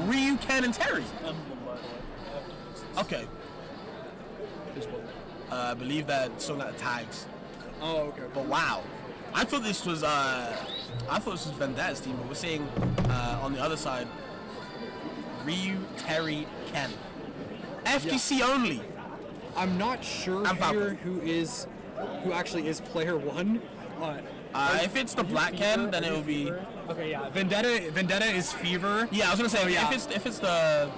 Ryu, Ken, and Terry. Emblem, by the way. Okay. I believe that something like the tags. Oh, okay. But wow, I thought this was Vendetta's team, but we're seeing on the other side Ryu, Terry, Ken. FGC only. I'm not sure here who actually is player one. If it's the black Ken, then it will be. Okay, yeah. Vendetta is Fever. Yeah, I was gonna say if it's the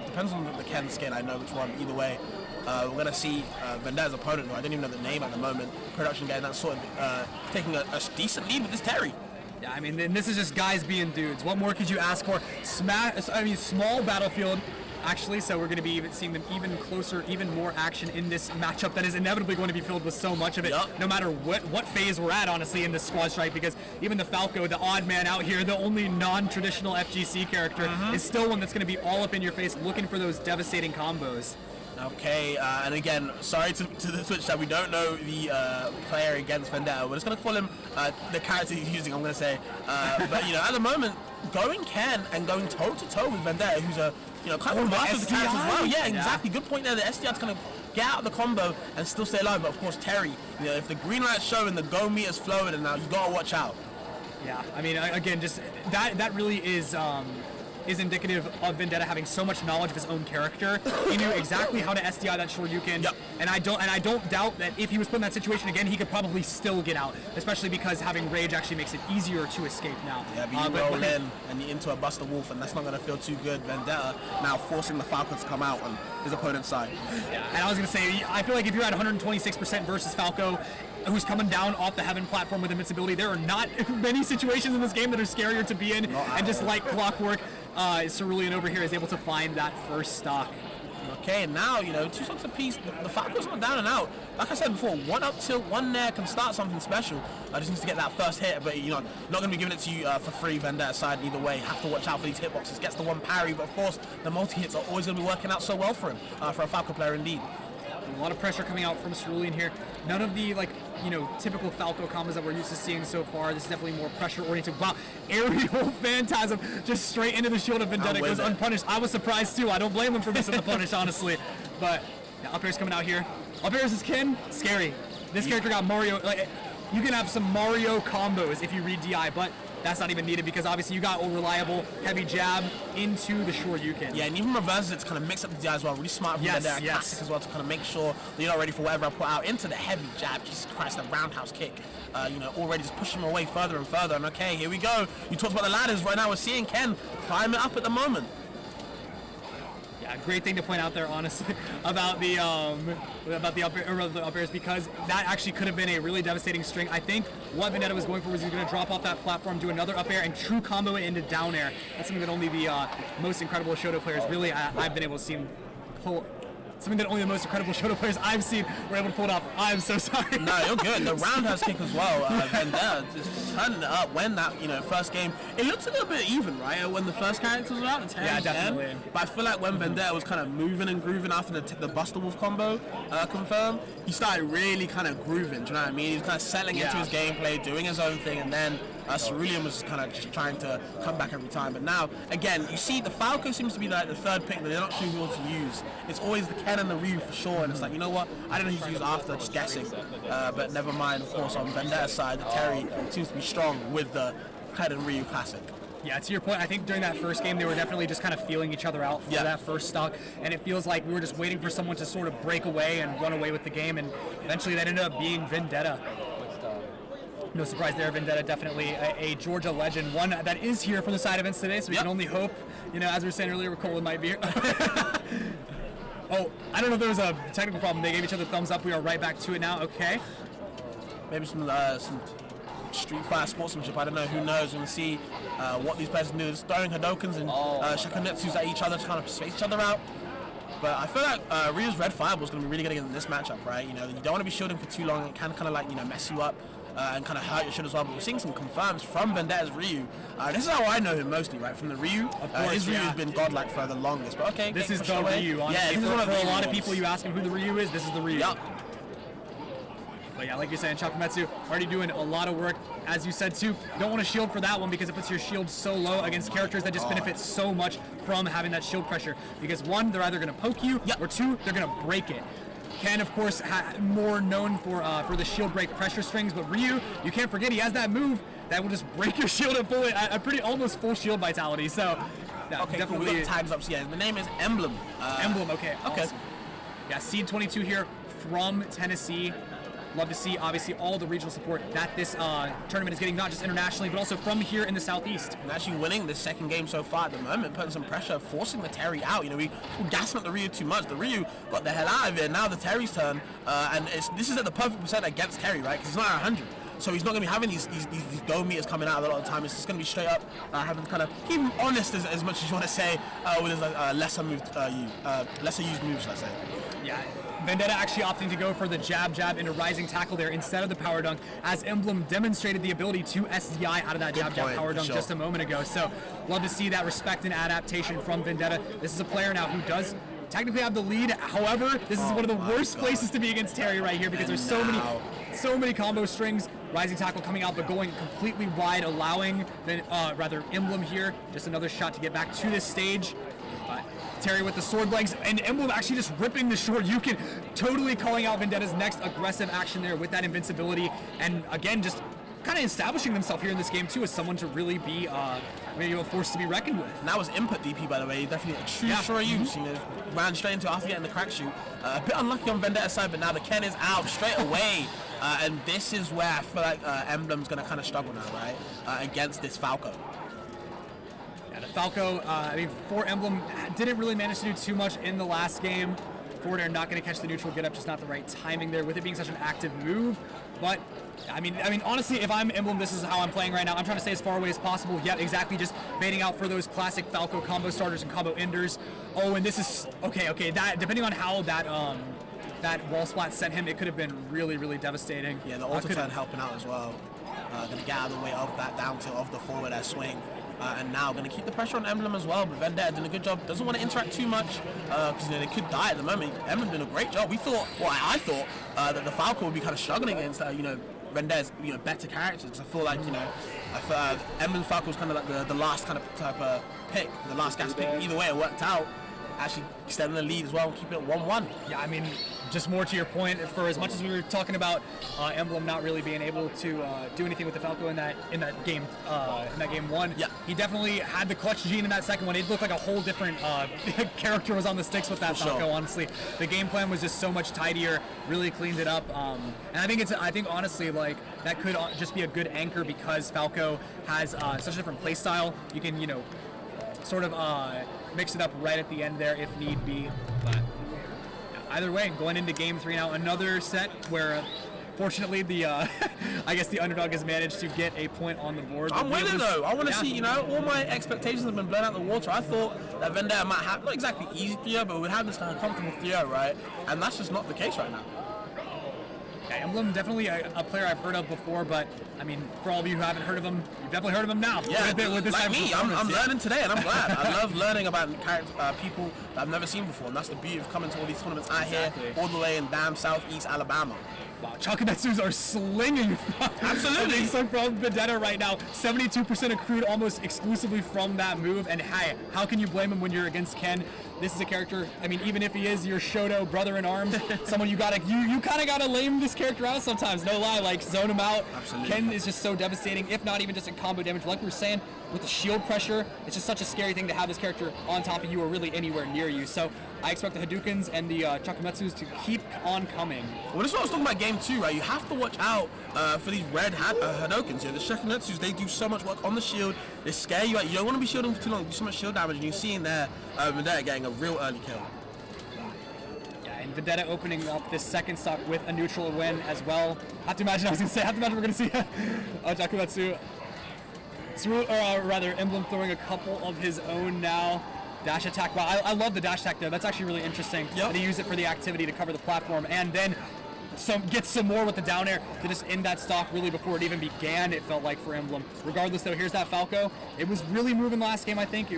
depends on the Ken skin. I know which one. Either way, we're gonna see Vendetta's opponent, who I don't even know the name at the moment. Production getting that sort of taking a decent lead with this Terry. Yeah, I mean, this is just guys being dudes. What more could you ask for? Small battlefield. Actually, so we're going to be seeing them even closer, even more action in this matchup that is inevitably going to be filled with so much of it, no matter what phase we're at, honestly, in this squad strike, because even the Falco, the odd man out here, the only non-traditional FGC character, is still one that's going to be all up in your face looking for those devastating combos. Okay, and again, sorry to the Twitch that we don't know the player against Vendetta. We're just going to call him the character he's using, I'm going to say. But, at the moment, going Ken and going toe-to-toe with Vendetta, who's a kind of master of the character as well. Yeah, exactly. Good point there. The SDR's going to get out of the combo and still stay alive. But of course, Terry, if the green light's showing, the go meter's flowing, and now you got to watch out. Yeah, I mean, again, just that really is indicative of Vendetta having so much knowledge of his own character. He knew exactly how to SDI that Shoryuken, and I don't doubt that if he was put in that situation again, he could probably still get out, especially because having Rage actually makes it easier to escape now. Yeah, but you roll in and you're into a Buster Wolf, and that's not going to feel too good. Vendetta now forcing the Falcon to come out on his opponent's side. Yeah, and I was going to say, I feel like if you're at 126% versus Falco, who's coming down off the Heaven platform with invincibility, there are not many situations in this game that are scarier to be in, and just like clockwork, Cerulean over here is able to find that first stock. Okay, and now, 2 stocks apiece. The Falcon's not down and out. Like I said before, one up tilt, one there can start something special. Just needs to get that first hit, but not going to be giving it to you for free. Vendetta side either way. Have to watch out for these hitboxes. Gets the one parry, but of course, the multi-hits are always going to be working out so well for him, for a Falco player indeed. A lot of pressure coming out from Cerulean here. None of the, typical Falco combos that we're used to seeing so far. This is definitely more pressure-oriented. Wow, aerial phantasm just straight into the shield of Vendetta goes unpunished. I was surprised, too. I don't blame him for missing the punish, honestly. But, up air's coming out here. Up air is his Ken. Scary. This character got Mario. You can have some Mario combos if you read DI, but that's not even needed because obviously you got a reliable heavy jab into the Shoryuken. Yeah, and even reverses it to kind of mix up the DI as well. Really smart from Vendetta. Classic as well to kind of make sure that you're not ready for whatever I put out into the heavy jab. Jesus Christ, that roundhouse kick. Already just pushing him away further and further. And okay, here we go. You talked about the ladders. Right now we're seeing Ken climb it up at the moment. Yeah, great thing to point out there, honestly, about the up airs, because that actually could have been a really devastating string. I think what Vendetta was going for was he was going to drop off that platform, do another up air, and true combo it into down air. That's something that only the most incredible Shoto players really I've been able to see him pull. Something that only the most incredible Shoto players I've seen were able to pull it off. I'm so sorry. No, you're good. The roundhouse kick as well. Vendetta just turning it up when that, first game. It looks a little bit even, right? When the first characters were out, the Terry definitely. But I feel like when Vendetta was kind of moving and grooving after the Buster Wolf combo confirmed, he started really kind of grooving. Do you know what I mean? He was kind of settling into his gameplay, doing his own thing, and then Cerulean was kind of just trying to come back every time. But now, again, you see the Falco seems to be like the third pick that they're not sure who to use. It's always the Ken and the Ryu for sure, and it's like, you know what? I don't know who to use after, just guessing. But never mind, of course, on Vendetta's side, the Terry seems to be strong with the Ken and Ryu classic. Yeah, to your point, I think during that first game, they were definitely just kind of feeling each other out for that first stock, and it feels like we were just waiting for someone to sort of break away and run away with the game, and eventually that ended up being Vendetta. No surprise there, Vendetta definitely a Georgia legend, one that is here from the side events today, so we can only hope, as we were saying earlier, Colin might be here. Oh, I don't know if there was a technical problem. They gave each other thumbs up. We are right back to it now. Okay. Maybe some Street Fighter sportsmanship. I don't know. Who knows? We're going to see what these players can do. Just throwing Hadokens and Shakunetsus at each other to kind of space each other out. But I feel like Ryu's Red Fireball is going to be really good in this matchup, right? You don't want to be shielding for too long. It can kind of mess you up. And kind of hurt your shield as well, but we're seeing some confirms from Vendetta's Ryu. This is how I know him mostly, right? From the Ryu. Of course, his Ryu has been godlike for the longest, but okay. This is the Ryu, honestly. Yeah, this is one of a lot of people, you ask him who the Ryu is, this is the Ryu. Yep. But yeah, like you're saying, Chakumetsu already doing a lot of work. As you said too, don't want to shield for that one because it puts your shield so low against characters that just benefit so much from having that shield pressure. Because one, they're either going to poke you, or two, they're going to break it. Ken, of course, more known for the shield break pressure strings, but Ryu, you can't forget, he has that move that will just break your shield at full, a pretty almost full shield vitality. So, yeah, okay, definitely. cool. We got tags up. So yeah, the name is Emblem. Emblem. Okay. Awesome. Yeah, Seed 22 here from Tennessee. Love to see, obviously, all the regional support that this tournament is getting, not just internationally, but also from here in the Southeast. And actually winning the second game so far at the moment, putting some pressure, forcing the Terry out. You know, we were gassing up the Ryu too much. The Ryu got the hell out of it. Now the Terry's turn, and this is at the perfect percent against Terry, right? Because he's not at 100. So he's not going to be having these go meters coming out a lot of the time. It's just going to be straight up having to kind of keep him honest as much as you want to say with his lesser used moves, let's say. Yeah. Vendetta actually opting to go for the jab into rising tackle there instead of the power dunk, as Emblem demonstrated the ability to SDI out of that jab power dunk just a moment ago. So love to see that respect and adaptation from Vendetta. This is a player now who does technically have the lead. However, this is one of the worst places to be against Terry right here because there's so many combo strings. Rising tackle coming out, but going completely wide, allowing Emblem here just another shot to get back to this stage. Terry with the sword legs, and Emblem actually just ripping the short. You can totally calling out Vendetta's next aggressive action there with that invincibility, and again just kind of establishing themselves here in this game too as someone to really be maybe a force to be reckoned with. And that was input DP, by the way. Definitely a true use. You know, ran straight into after getting the crack shoot. A bit unlucky on Vendetta's side, but now the Ken is out straight away. And this is where I feel like Emblem's going to kind of struggle now, right? Against this Falco. Falco, for Emblem, didn't really manage to do too much in the last game. Forward air not going to catch the neutral get up, just not the right timing there with it being such an active move. But I mean, honestly, if I'm Emblem, this is how I'm playing right now. I'm trying to stay as far away as possible. Yet, exactly, just baiting out for those classic Falco combo starters and combo enders. Oh, and this is okay. That depending on how that wall splat sent him, it could have been really, really devastating. Yeah, the auto turn helping out as well. Going to get out of the way of that down tilt of the forward air swing. And now going to keep the pressure on Emblem as well, but Vendetta doing a good job. Doesn't want to interact too much because they could die at the moment. Emblem doing a great job. I thought that the Falco would be kind of struggling against Vendetta's better characters, because I feel like Emblem Falco was kind of like the last kind of type of pick, the last gas pick. Either way, it worked out. Actually extending the lead as well and keeping it 1-1. Yeah, I mean, just more to your point, for as much as we were talking about Emblem not really being able to do anything with the Falco in that game one, he definitely had the clutch gene in that second one. It looked like a whole different character was on the sticks with that Falco. Honestly, the game plan was just so much tidier, really cleaned it up, and I think honestly, like, that could just be a good anchor because Falco has such a different play style. You can sort of mix it up right at the end there if need be, but either way, going into game 3 now, another set where fortunately the I guess the underdog has managed to get a point on the board. I'm winning though. I want to see, all my expectations have been blown out the water. I thought that Vendetta might have, not exactly easy 3-0, but would have this kind of comfortable 3-0, right? And that's just not the case right now. Yeah, Emblem, definitely a player I've heard of before, but I mean, for all of you who haven't heard of him, you've definitely heard of him now. Yeah, with this like me, I'm learning today, and I'm glad. I love learning about people that I've never seen before, and that's the beauty of coming to all these tournaments out here, all the way in damn Southeast Alabama. Wow, Chakumetsus are slinging absolutely from Vendetta right now. 72% accrued almost exclusively from that move, and hey, how can you blame him when you're against Ken? This is a character, I mean, even if he is your Shoto brother in arms, someone you kind of gotta lame this character out sometimes, no lie, like zone him out. Absolutely. Ken is just so devastating, if not even just in combo damage. Like we were saying, with the shield pressure, it's just such a scary thing to have this character on top of you or really anywhere near you. So I expect the Hadoukens and the Chakumetsus to keep on coming. Well, this is what I was talking about game 2, right? You have to watch out for these red Hadoukens here. The Chakumetsus, they do so much work on the shield. They scare you out. You don't want to be shielding for too long. They do so much shield damage, and you see in there Vendetta getting a real early kill. Yeah, and Vendetta opening up this second stock with a neutral win as well. Have to imagine we're going to see Chakumetsu. Emblem throwing a couple of his own now. Dash attack. Wow, I love the dash attack there. That's actually really interesting. Yep. They use it for the activity to cover the platform. And then get some more with the down air to just end that stock really before it even began, it felt like, for Emblem. Regardless, though, here's that Falco. It was really moving last game, I think.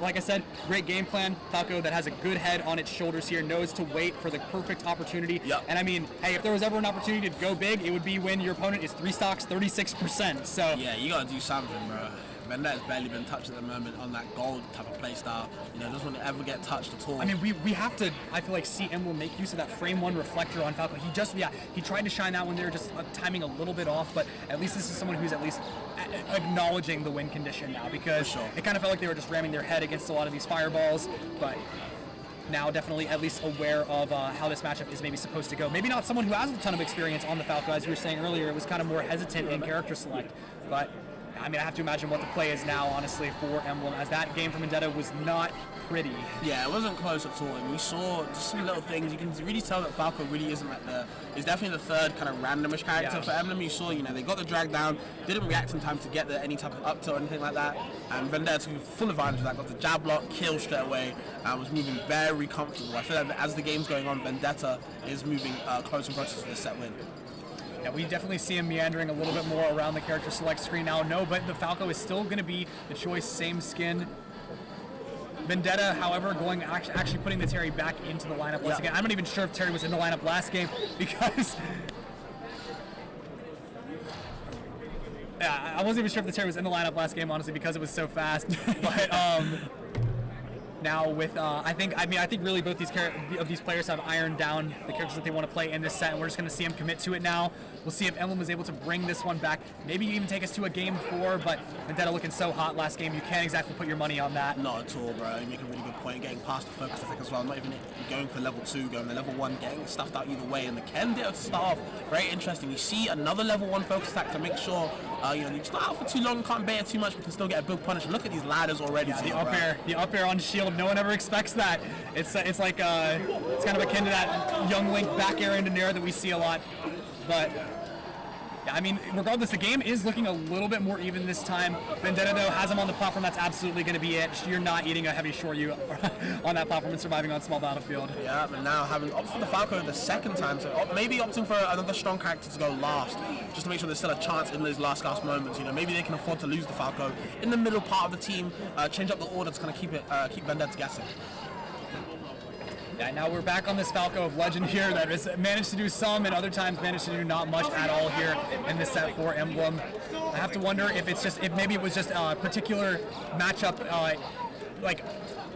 Like I said, great game plan. Falco that has a good head on its shoulders here, knows to wait for the perfect opportunity. Yep. And I mean, hey, if there was ever an opportunity to go big, it would be when your opponent is 3 stocks, 36%. So yeah, you gotta do something, bro. Vendetta's barely been touched at the moment on that gold type of playstyle. Doesn't want to ever get touched at all. I mean, we have to, I feel like, see Emblem make use of that frame 1 reflector on Falco. He tried to shine that one there, just timing a little bit off, but at least this is someone who's at least acknowledging the win condition now, because it kind of felt like they were just ramming their head against a lot of these fireballs, but now definitely at least aware of how this matchup is maybe supposed to go. Maybe not someone who has a ton of experience on the Falco, as you were saying earlier. It was kind of more hesitant in character select, but I mean, I have to imagine what the play is now, honestly, for Emblem, as that game from Vendetta was not pretty. Yeah, it wasn't close at all, and we saw just some little things. You can really tell that Falco really isn't is definitely the third kind of randomish character for Emblem. You saw, they got the drag down, didn't react in time to get any type of up tilt or anything like that, and Vendetta took full advantage of that, got the jab block, kill straight away, and was moving very comfortable. I feel like as the game's going on, Vendetta is moving closer and closer to the set win. Yeah, we definitely see him meandering a little bit more around the character select screen now. No, but the Falco is still going to be the choice, same skin. Vendetta, however, actually putting the Terry back into the lineup once again. I'm not even sure if Terry was in the lineup last game, because yeah, I wasn't even sure if the Terry was in the lineup last game, honestly, because it was so fast. But now with I think really both these players have ironed down the characters that they want to play in this set, and we're just going to see them commit to it now. We'll see if Emblem is able to bring this one back. Maybe even take us to a game 4, but Vendetta looking so hot last game, you can't exactly put your money on that. Not at all, bro. You make a really good point, getting past the focus attack as well. Not even going for level 2, going to level 1, getting stuffed out either way. And the Vendetta to start off, very interesting. You see another level 1 focus attack to make sure you start out for too long, can't bear too much, but can still get a big punish. Look at these ladders already. Yeah, the up air on shield. No one ever expects that. It's like it's kind of akin to that young Link back air into Nair that we see a lot, but. Yeah, I mean, regardless, the game is looking a little bit more even this time. Vendetta, though, has him on the platform. That's absolutely going to be it. You're not eating a heavy Shoryu on that platform and surviving on small battlefield. Yeah, but now having opted for the Falco the second time, so maybe opting for another strong character to go last, just to make sure there's still a chance in those last moments. Maybe they can afford to lose the Falco in the middle part of the team, change up the order to kind of keep Vendetta guessing. Yeah, now we're back on this Falco of Legend here that has managed to do some and other times managed to do not much at all here in this set for Emblem. I have to wonder if maybe it was just a particular matchup, like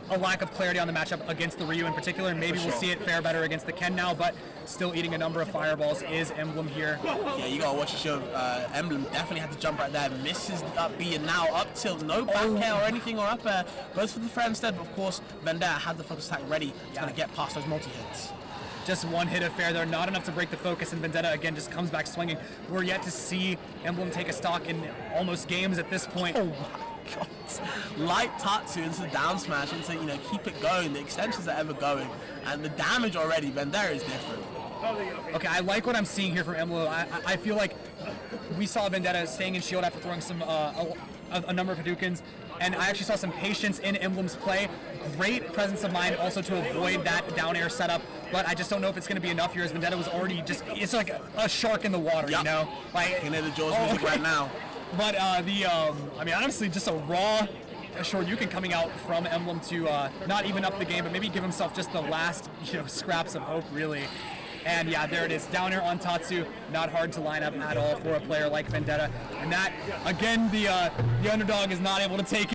a lack of clarity on the matchup against the Ryu in particular. Maybe we'll see it fare better against the Ken now, but still eating a number of fireballs is Emblem here. Yeah, you gotta watch the show. Emblem definitely had to jump right there. Misses the up B, and now up tilt, no back air or anything or up air. Goes for the threat instead, but of course, Vendetta had the focus attack ready to kind of get past those multi-hits. Just one hit affair there, not enough to break the focus, and Vendetta again just comes back swinging. We're yet to see Emblem take a stock in almost games at this point. Oh my God. Light Tatsu into the down smash into, keep it going. The extensions are ever going, and the damage already, Vendetta is different. Okay, I like what I'm seeing here from Emblem. I feel like we saw Vendetta staying in shield after throwing some a number of Hadoukens, and I actually saw some patience in Emblem's play. Great presence of mind also to avoid that down air setup, but I just don't know if it's going to be enough here, as Vendetta was already it's like a shark in the water, Like, you can hear the Jaws music right now. But I mean, honestly, just a raw Shoryuken coming out from Emblem to not even up the game, but maybe give himself just the last scraps of hope, really. And yeah, there it is, down air on Tatsu. Not hard to line up at all for a player like Vendetta. And that, again, the underdog is not able to take it.